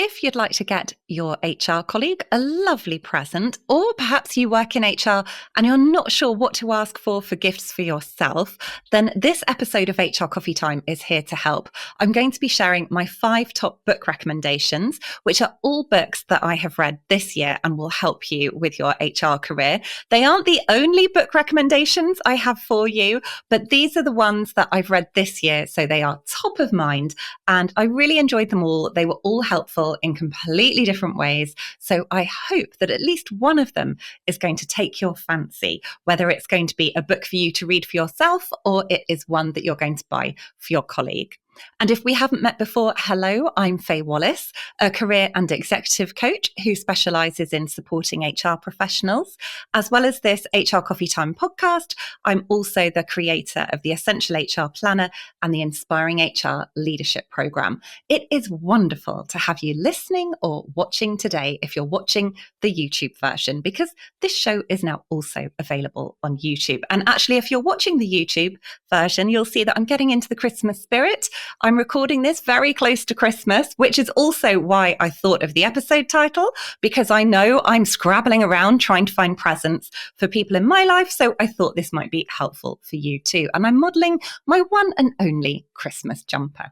if you'd like to get your HR colleague a lovely present, or perhaps you work in HR and you're not sure what to ask for gifts for yourself, then this episode of HR Coffee Time is here to help. I'm going to be sharing my 5 top book recommendations, which are all books that I have read this year and will help you with your HR career. They aren't the only book recommendations I have for you, but these are the ones that I've read this year, so they are top of mind. And I really enjoyed them all. They were all helpful in completely different ways. So I hope that at least one of them is going to take your fancy, whether it's going to be a book for you to read for yourself or it is one that you're going to buy for your colleague. And if we haven't met before, hello, I'm Fay Wallis, a career and executive coach who specialises in supporting HR professionals. As well as this HR Coffee Time podcast, I'm also the creator of the Essential HR Planner and the Inspiring HR Leadership Programme. It is wonderful to have you listening or watching today if you're watching the YouTube version, because this show is now also available on YouTube. And actually, if you're watching the YouTube version, you'll see that I'm getting into the Christmas spirit. I'm recording this very close to Christmas, which is also why I thought of the episode title, because I know I'm scrabbling around trying to find presents for people in my life. So I thought this might be helpful for you too. And I'm modeling my one and only Christmas jumper.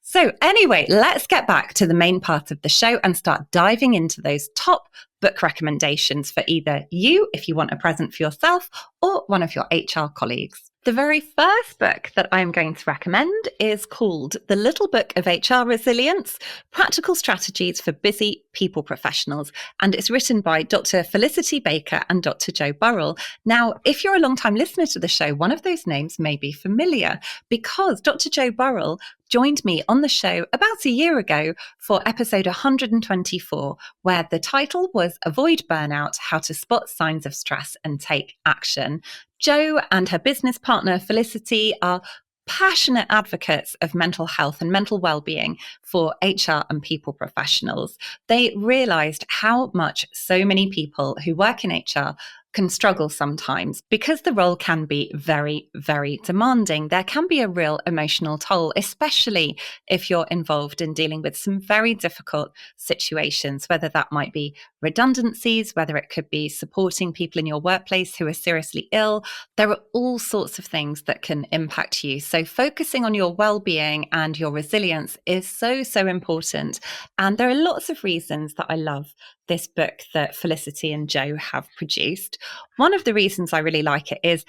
So anyway, let's get back to the main part of the show and start diving into those top book recommendations for either you, if you want a present for yourself, or one of your HR colleagues. The very first book that I'm going to recommend is called The Little Book of HR Resilience, Practical Strategies for Busy People Professionals. And it's written by Dr. Felicity Baker and Dr. Joe Burrell. Now, if you're a long-time listener to the show, one of those names may be familiar because Dr. Joe Burrell joined me on the show about a year ago for episode 124, where the title was Avoid Burnout, How to Spot Signs of Stress and Take Action. Jo and her business partner, Felicity, are passionate advocates of mental health and mental well-being for HR and people professionals. They realized how much so many people who work in HR can struggle sometimes because the role can be very, very demanding. There can be a real emotional toll, especially if you're involved in dealing with some very difficult situations, whether that might be redundancies, whether it could be supporting people in your workplace who are seriously ill. There are all sorts of things that can impact you. So focusing on your well-being and your resilience is so, so important. And there are lots of reasons that I love this book that Felicity and Jo have produced. One of the reasons I really like it is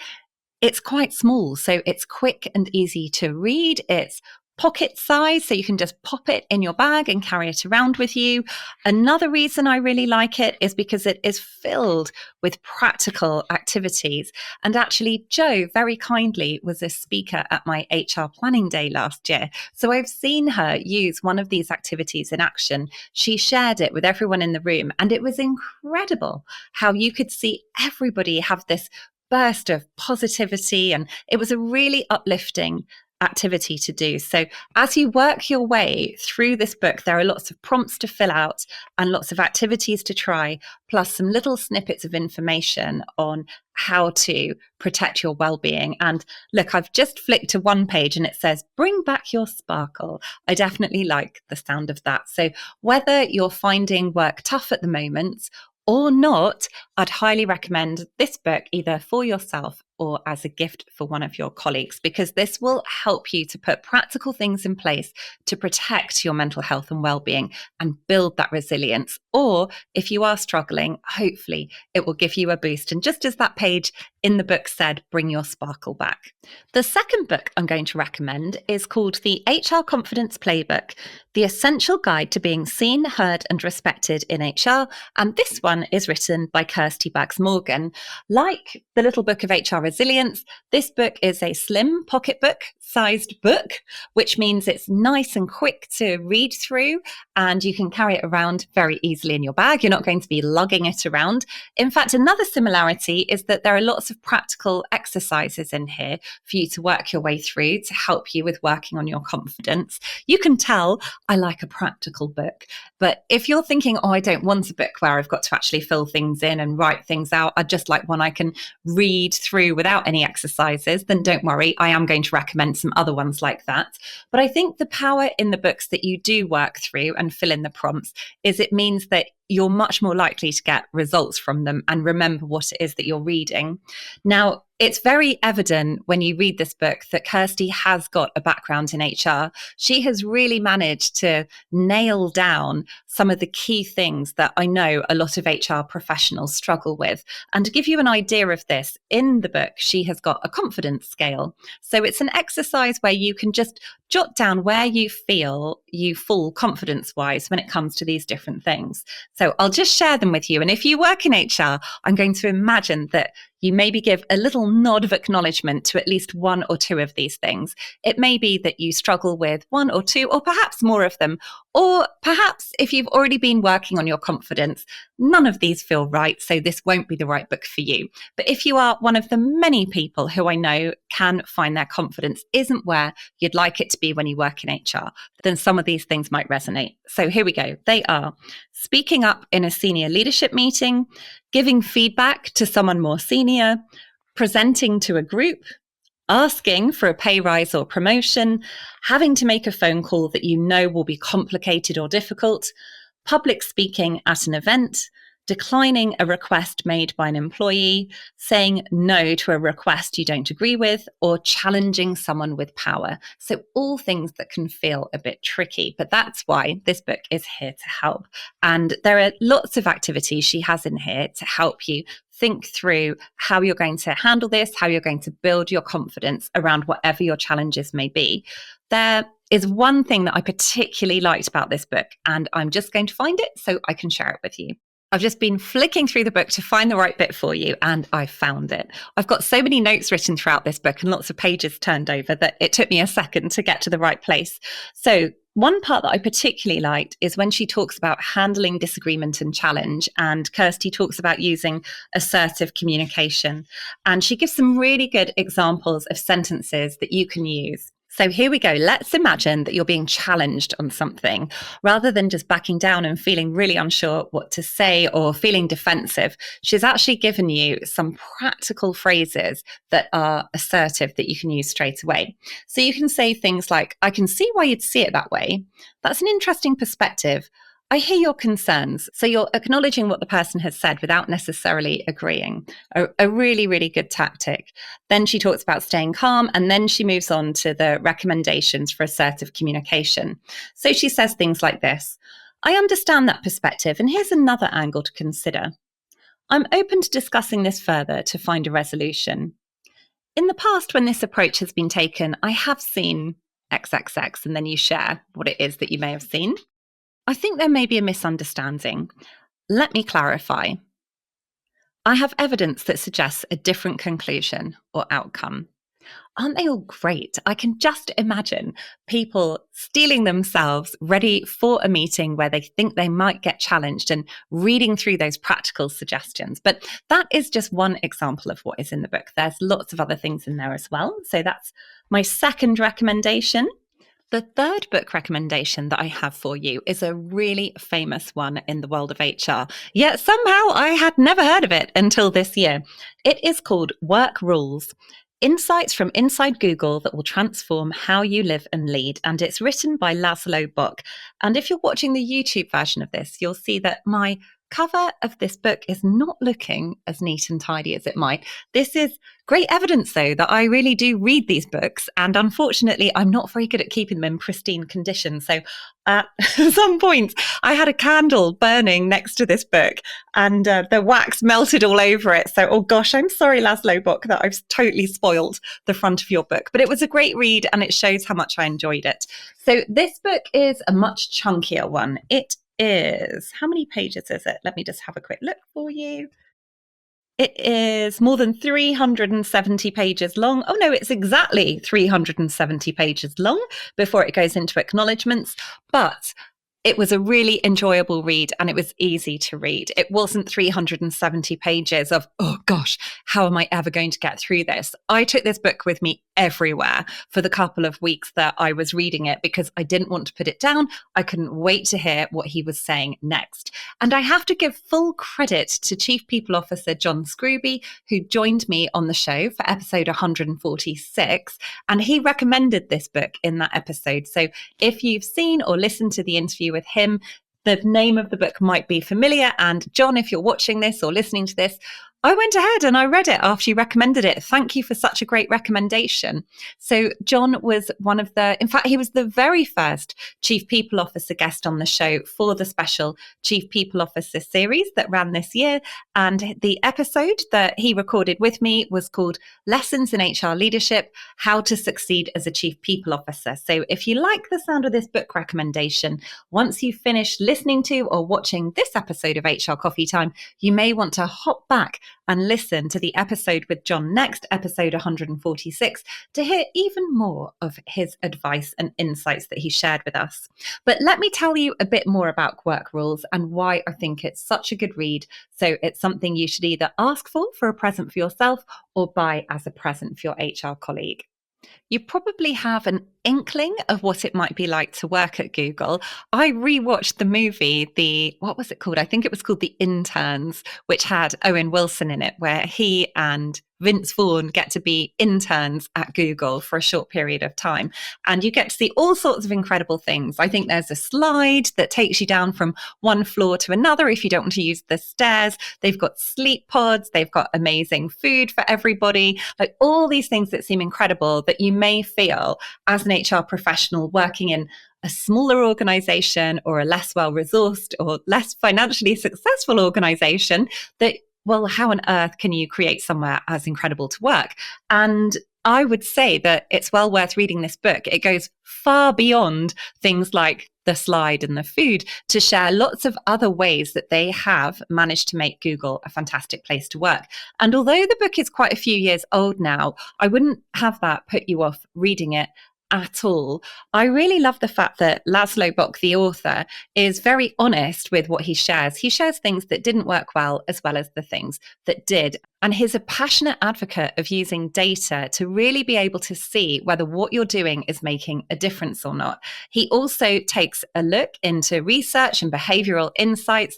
it's quite small, so it's quick and easy to read. It's pocket size, so you can just pop it in your bag and carry it around with you. Another reason I really like it is because it is filled with practical activities. And actually, Jo very kindly was a speaker at my HR planning day last year. So I've seen her use one of these activities in action. She shared it with everyone in the room, and it was incredible how you could see everybody have this burst of positivity, and it was a really uplifting activity to do. So as you work your way through this book, there are lots of prompts to fill out and lots of activities to try, plus some little snippets of information on how to protect your well-being. And look, I've just flicked to one page and it says, bring back your sparkle. I definitely like the sound of that. So whether you're finding work tough at the moment or not, I'd highly recommend this book either for yourself or as a gift for one of your colleagues, because this will help you to put practical things in place to protect your mental health and well-being and build that resilience. Or if you are struggling, hopefully it will give you a boost. And just as that page in the book said, bring your sparkle back. The second book I'm going to recommend is called The HR Confidence Playbook, The Essential Guide to Being Seen, Heard and Respected in HR. And this one is written by Kirsty Baggs-Morgan. Like The Little Book of HR Resilience, this book is a slim pocketbook sized book, which means it's nice and quick to read through and you can carry it around very easily in your bag. You're not going to be lugging it around. In fact, another similarity is that there are lots of practical exercises in here for you to work your way through to help you with working on your confidence. You can tell I like a practical book, But if you're thinking, oh, I don't want a book where I've got to actually fill things in and write things out, I'd just like one I can read through without any exercises, then don't worry. I am going to recommend some other ones like that. But I think the power in the books that you do work through and fill in the prompts is it means that you're much more likely to get results from them and remember what it is that you're reading. Now, it's very evident when you read this book that Kirsty has got a background in HR. She has really managed to nail down some of the key things that I know a lot of HR professionals struggle with. And to give you an idea of this, in the book, she has got a confidence scale. So it's an exercise where you can just jot down where you feel you fall confidence-wise when it comes to these different things. So I'll just share them with you. And if you work in HR, I'm going to imagine that you maybe give a little nod of acknowledgement to at least one or two of these things. It may be that you struggle with one or two, or perhaps more of them. Or perhaps if you've already been working on your confidence, none of these feel right, so this won't be the right book for you. But if you are one of the many people who I know can find their confidence isn't where you'd like it to be when you work in HR, then some of these things might resonate. So here we go. They are speaking up in a senior leadership meeting, giving feedback to someone more senior, presenting to a group, asking for a pay rise or promotion, having to make a phone call that you know will be complicated or difficult, public speaking at an event, declining a request made by an employee, saying no to a request you don't agree with, or challenging someone with power. So all things that can feel a bit tricky, but that's why this book is here to help. And there are lots of activities she has in here to help you think through how you're going to handle this, how you're going to build your confidence around whatever your challenges may be. There is one thing that I particularly liked about this book, and I'm just going to find it so I can share it with you. I've just been flicking through the book to find the right bit for you, and I found it. I've got so many notes written throughout this book and lots of pages turned over that it took me a second to get to the right place. So one part that I particularly liked is when she talks about handling disagreement and challenge, and Kirsty talks about using assertive communication. And she gives some really good examples of sentences that you can use. So here we go. Let's imagine that you're being challenged on something rather than just backing down and feeling really unsure what to say or feeling defensive. She's actually given you some practical phrases that are assertive that you can use straight away. So you can say things like, I can see why you'd see it that way. That's an interesting perspective. I hear your concerns. So you're acknowledging what the person has said without necessarily agreeing. A really, really good tactic. Then she talks about staying calm, and then she moves on to the recommendations for assertive communication. So she says things like this. I understand that perspective, and here's another angle to consider. I'm open to discussing this further to find a resolution. In the past, when this approach has been taken, I have seen XXX, and then you share what it is that you may have seen. I think there may be a misunderstanding. Let me clarify. I have evidence that suggests a different conclusion or outcome. Aren't they all great? I can just imagine people steeling themselves ready for a meeting where they think they might get challenged and reading through those practical suggestions. But that is just one example of what is in the book. There's lots of other things in there as well. So that's my second recommendation. The third book recommendation that I have for you is a really famous one in the world of HR, yet somehow I had never heard of it until this year. It is called Work Rules: Insights from Inside Google that will transform how you live and lead. And it's written by Laszlo Bock. And if you're watching the YouTube version of this, you'll see that my cover of this book is not looking as neat and tidy as it might. This is great evidence, though, that I really do read these books. And unfortunately, I'm not very good at keeping them in pristine condition. So at some point, I had a candle burning next to this book and the wax melted all over it. So, oh gosh, I'm sorry, Laszlo Bock, that I've totally spoiled the front of your book. But it was a great read and it shows how much I enjoyed it. So this book is a much chunkier one. It is, how many pages is it? Let me just have a quick look for you. It is more than 370 pages long. Oh no, it's exactly 370 pages long before it goes into acknowledgements. But It was a really enjoyable read and it was easy to read. It wasn't 370 pages of, oh gosh, how am I ever going to get through this? I took this book with me everywhere for the couple of weeks that I was reading it because I didn't want to put it down. I couldn't wait to hear what he was saying next. And I have to give full credit to Chief People Officer John Scrooby, who joined me on the show for episode 146. And he recommended this book in that episode. So if you've seen or listened to the interview with him, the name of the book might be familiar. And John, if you're watching this or listening to this, I went ahead and I read it after you recommended it. Thank you for such a great recommendation. So John was in fact, he was the very first Chief People Officer guest on the show for the special Chief People Officer series that ran this year. And the episode that he recorded with me was called Lessons in HR Leadership, How to Succeed as a Chief People Officer. So if you like the sound of this book recommendation, once you've finished listening to or watching this episode of HR Coffee Time, you may want to hop back and listen to the episode with John next, episode 146, to hear even more of his advice and insights that he shared with us. But let me tell you a bit more about Work Rules and why I think it's such a good read. So it's something you should either ask for a present for yourself or buy as a present for your HR colleague. You probably have an inkling of what it might be like to work at Google. I rewatched the movie, what was it called? I think it was called The Interns, which had Owen Wilson in it, where he and Vince Vaughn get to be interns at Google for a short period of time. And you get to see all sorts of incredible things. I think there's a slide that takes you down from one floor to another if you don't want to use the stairs. They've got sleep pods. They've got amazing food for everybody. Like all these things that seem incredible that you may feel as an HR professional working in a smaller organization or a less well-resourced or less financially successful organization that, well, how on earth can you create somewhere as incredible to work? And I would say that it's well worth reading this book. It goes far beyond things like the slide and the food to share lots of other ways that they have managed to make Google a fantastic place to work. And although the book is quite a few years old now, I wouldn't have that put you off reading it at all. I really love the fact that Laszlo Bock, the author, is very honest with what he shares. He shares things that didn't work well as the things that did. And he's a passionate advocate of using data to really be able to see whether what you're doing is making a difference or not. He also takes a look into research and behavioral insights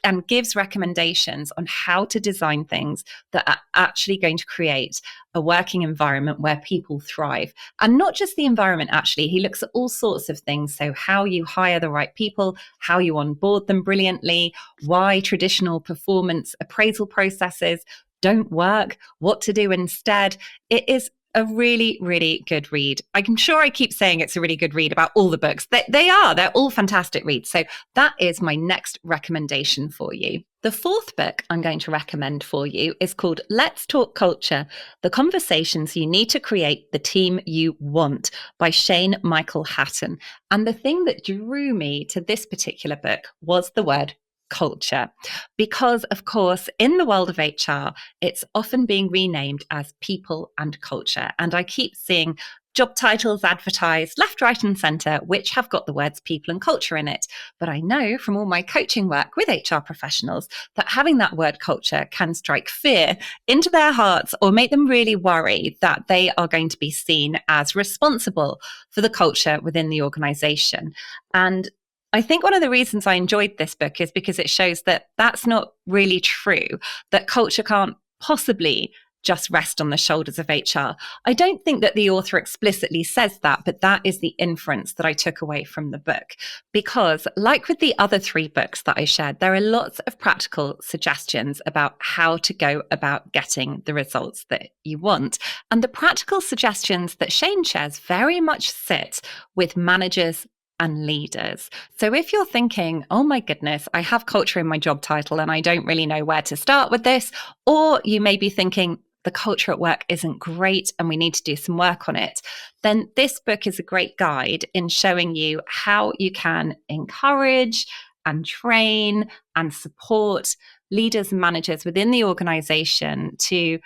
and gives recommendations on how to design things that are actually going to create a working environment where people thrive. And not just the environment, actually. He looks at all sorts of things. So how you hire the right people, how you onboard them brilliantly, why traditional performance appraisal processes don't work, what to do instead. It is a really, really good read. I'm sure I keep saying it's a really good read about all the books. They're all fantastic reads. So that is my next recommendation for you. The fourth book I'm going to recommend for you is called Let's Talk Culture, The Conversations You Need to Create the Team You Want by Shane Michael Hatton. And the thing that drew me to this particular book was the word culture, because of course in the world of HR it's often being renamed as people and culture, and I keep seeing job titles advertised left, right and centre which have got the words people and culture in it. But I know from all my coaching work with HR professionals that having that word culture can strike fear into their hearts or make them really worry that they are going to be seen as responsible for the culture within the organisation. And I think one of the reasons I enjoyed this book is because it shows that that's not really true, that culture can't possibly just rest on the shoulders of HR. I don't think that the author explicitly says that, but that is the inference that I took away from the book. Because like with the other three books that I shared, there are lots of practical suggestions about how to go about getting the results that you want. And the practical suggestions that Shane shares very much sit with managers and leaders. So if you're thinking, oh my goodness, I have culture in my job title and I don't really know where to start with this, or you may be thinking the culture at work isn't great and we need to do some work on it, then this book is a great guide in showing you how you can encourage and train and support leaders and managers within the organization to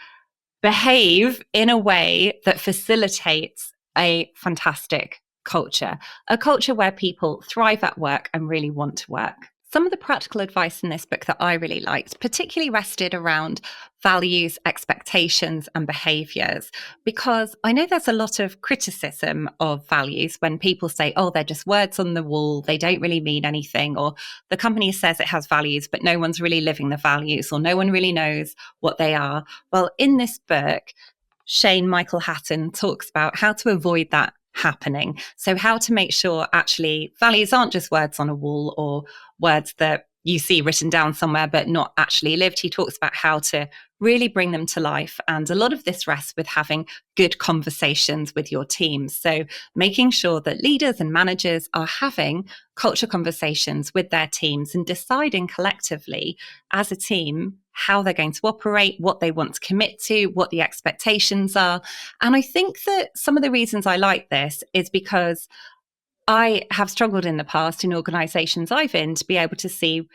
behave in a way that facilitates a fantastic culture, a culture where people thrive at work and really want to work. Some of the practical advice in this book that I really liked particularly rested around values, expectations, and behaviors, because I know there's a lot of criticism of values when people say, oh, they're just words on the wall, they don't really mean anything, or the company says it has values, but no one's really living the values, or no one really knows what they are. Well, in this book, Shane Michael Hatton talks about how to avoid that happening. So how to make sure actually values aren't just words on a wall or words that you see written down somewhere but not actually lived. He talks about how to really bring them to life. And a lot of this rests with having good conversations with your teams. So making sure that leaders and managers are having culture conversations with their teams and deciding collectively as a team how they're going to operate, what they want to commit to, what the expectations are. And I think that some of the reasons I like this is because I have struggled in the past in organizations I've in to be able to see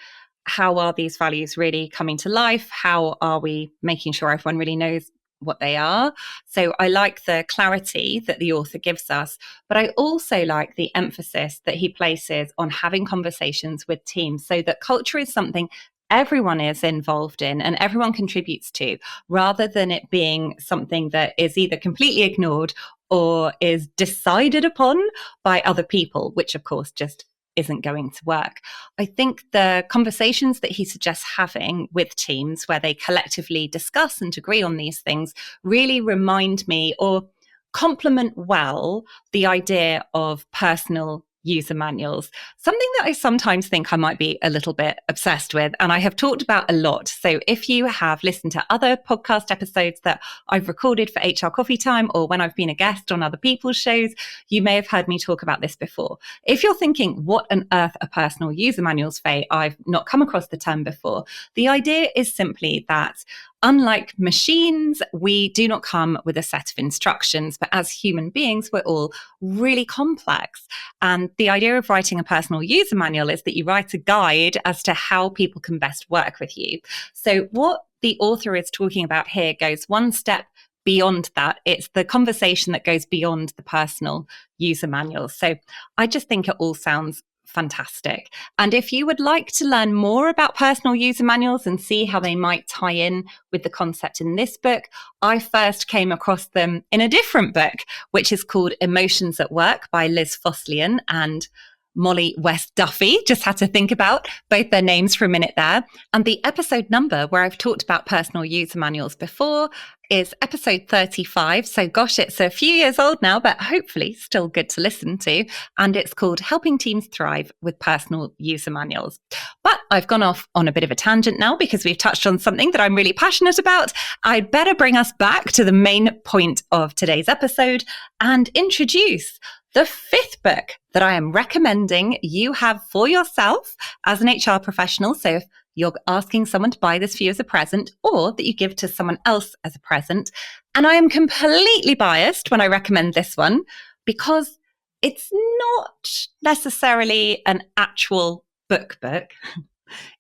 how are these values really coming to life? How are we making sure everyone really knows what they are? So I like the clarity that the author gives us, but I also like the emphasis that he places on having conversations with teams so that culture is something everyone is involved in and everyone contributes to, rather than it being something that is either completely ignored or is decided upon by other people, which of course just isn't going to work. I think the conversations that he suggests having with teams where they collectively discuss and agree on these things really remind me or complement well the idea of personal user manuals, something that I sometimes think I might be a little bit obsessed with, and I have talked about a lot. So if you have listened to other podcast episodes that I've recorded for HR Coffee Time, or when I've been a guest on other people's shows, you may have heard me talk about this before. If you're thinking, what on earth are personal user manuals, Faye? I've not come across the term before. The idea is simply that unlike machines, we do not come with a set of instructions, but as human beings, we're all really complex. And the idea of writing a personal user manual is that you write a guide as to how people can best work with you. So what the author is talking about here goes one step beyond that. It's the conversation that goes beyond the personal user manual. So I just think it all sounds fantastic. And if you would like to learn more about personal user manuals and see how they might tie in with the concept in this book, I first came across them in a different book, which is called Emotions at Work by Liz Foslian and Molly West Duffy. Just had to think about both their names for a minute there. And the episode number where I've talked about personal user manuals before is episode 35. So gosh, it's a few years old now, but hopefully still good to listen to. And it's called Helping Teams Thrive with Personal User Manuals. But I've gone off on a bit of a tangent now because we've touched on something that I'm really passionate about. I'd better bring us back to the main point of today's episode and introduce the fifth book that I am recommending you have for yourself as an HR professional. So if you're asking someone to buy this for you as a present, or that you give to someone else as a present. And I am completely biased when I recommend this one because it's not necessarily an actual book.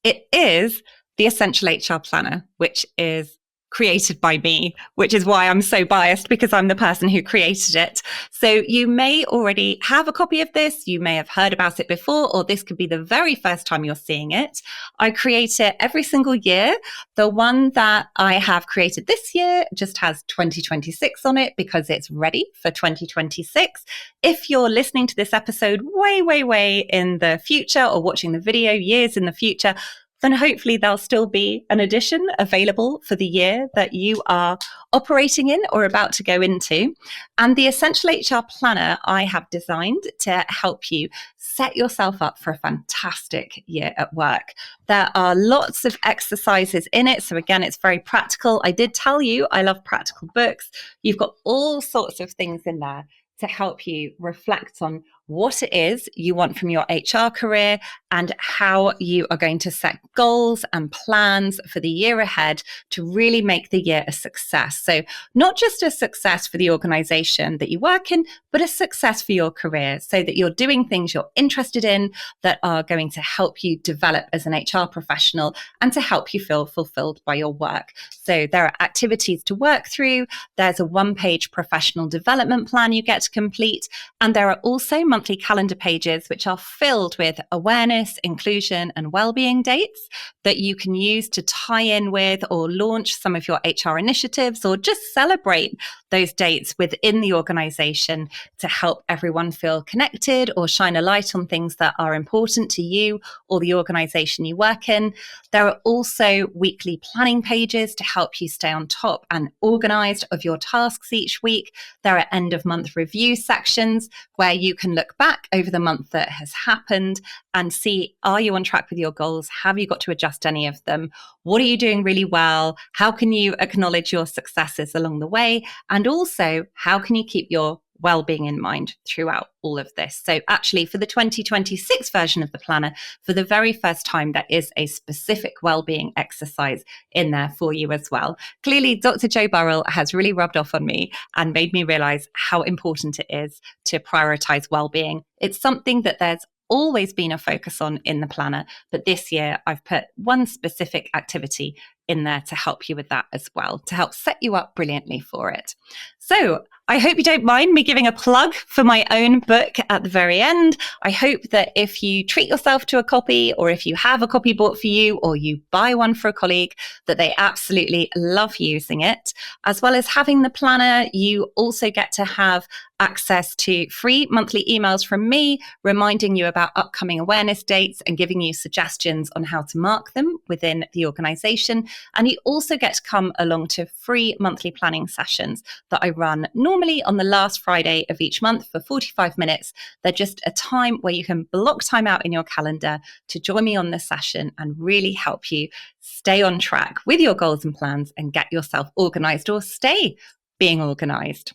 It is the Essential HR Planner, which is created by me, which is why I'm so biased because I'm the person who created it. So you may already have a copy of this. You may have heard about it before, or this could be the very first time you're seeing it. I create it every single year. The one that I have created this year just has 2026 on it because it's ready for 2026. If you're listening to this episode way in the future or watching the video years in the future, then hopefully there'll still be an edition available for the year that you are operating in or about to go into. And the Essential HR Planner I have designed to help you set yourself up for a fantastic year at work. There are lots of exercises in it. So again, it's very practical. I did tell you I love practical books. You've got all sorts of things in there to help you reflect on what it is you want from your HR career and how you are going to set goals and plans for the year ahead to really make the year a success. So not just a success for the organization that you work in, but a success for your career, so that you're doing things you're interested in that are going to help you develop as an HR professional and to help you feel fulfilled by your work. So there are activities to work through. There's a one-page professional development plan you get to complete. And there are also monthly calendar pages, which are filled with awareness, inclusion, and well-being dates that you can use to tie in with or launch some of your HR initiatives, or just celebrate those dates within the organization to help everyone feel connected or shine a light on things that are important to you or the organization you work in. There are also weekly planning pages to help you stay on top and organized of your tasks each week. There are end of month review sections where you can look back over the month that has happened and see, are you on track with your goals? Have you got to adjust any of them? What are you doing really well? How can you acknowledge your successes along the way? And also, how can you keep your well-being in mind throughout all of this? So actually, for the 2026 version of the planner, for the very first time, there is a specific well-being exercise in there for you as well. Clearly, Dr. Joe Burrell has really rubbed off on me and made me realize how important it is to prioritize well-being. It's something that there's always been a focus on in the planner, but this year I've put one specific activity in there to help you with that as well, to help set you up brilliantly for it. So I hope you don't mind me giving a plug for my own book at the very end. I hope that if you treat yourself to a copy, or if you have a copy bought for you, or you buy one for a colleague, that they absolutely love using it. As well as having the planner, you also get to have access to free monthly emails from me, reminding you about upcoming awareness dates and giving you suggestions on how to mark them within the organization. And you also get to come along to free monthly planning sessions that I run normally on the last Friday of each month for 45 minutes. They're just a time where you can block time out in your calendar to join me on this session and really help you stay on track with your goals and plans and get yourself organized, or stay being organized.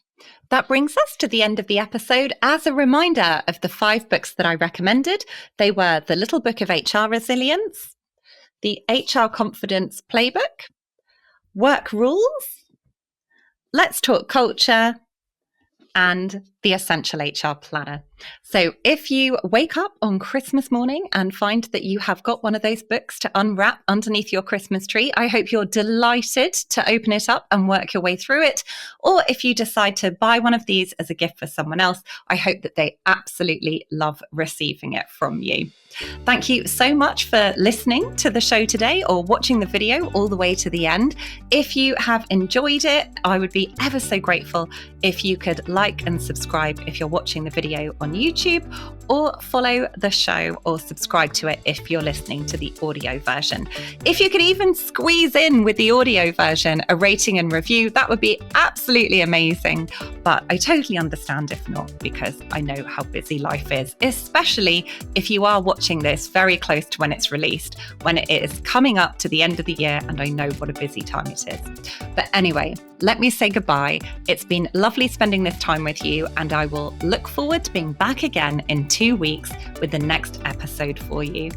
That brings us to the end of the episode. As a reminder of the 5 books that I recommended, they were The Little Book of HR Resilience, The HR Confidence Playbook, Work Rules, Let's Talk Culture, and The Essential HR Planner. So if you wake up on Christmas morning and find that you have got one of those books to unwrap underneath your Christmas tree, I hope you're delighted to open it up and work your way through it. Or if you decide to buy one of these as a gift for someone else, I hope that they absolutely love receiving it from you. Thank you so much for listening to the show today, or watching the video all the way to the end. If you have enjoyed it, I would be ever so grateful if you could like and subscribe if you're watching the video on YouTube, or follow the show or subscribe to it if you're listening to the audio version. If you could even squeeze in with the audio version a rating and review, that would be absolutely amazing. But I totally understand if not, because I know how busy life is, especially if you are watching this very close to when it's released, when it is coming up to the end of the year, and I know what a busy time it is. But anyway, let me say goodbye. It's been lovely spending this time with you, and I will look forward to being back again in 2 weeks with the next episode for you.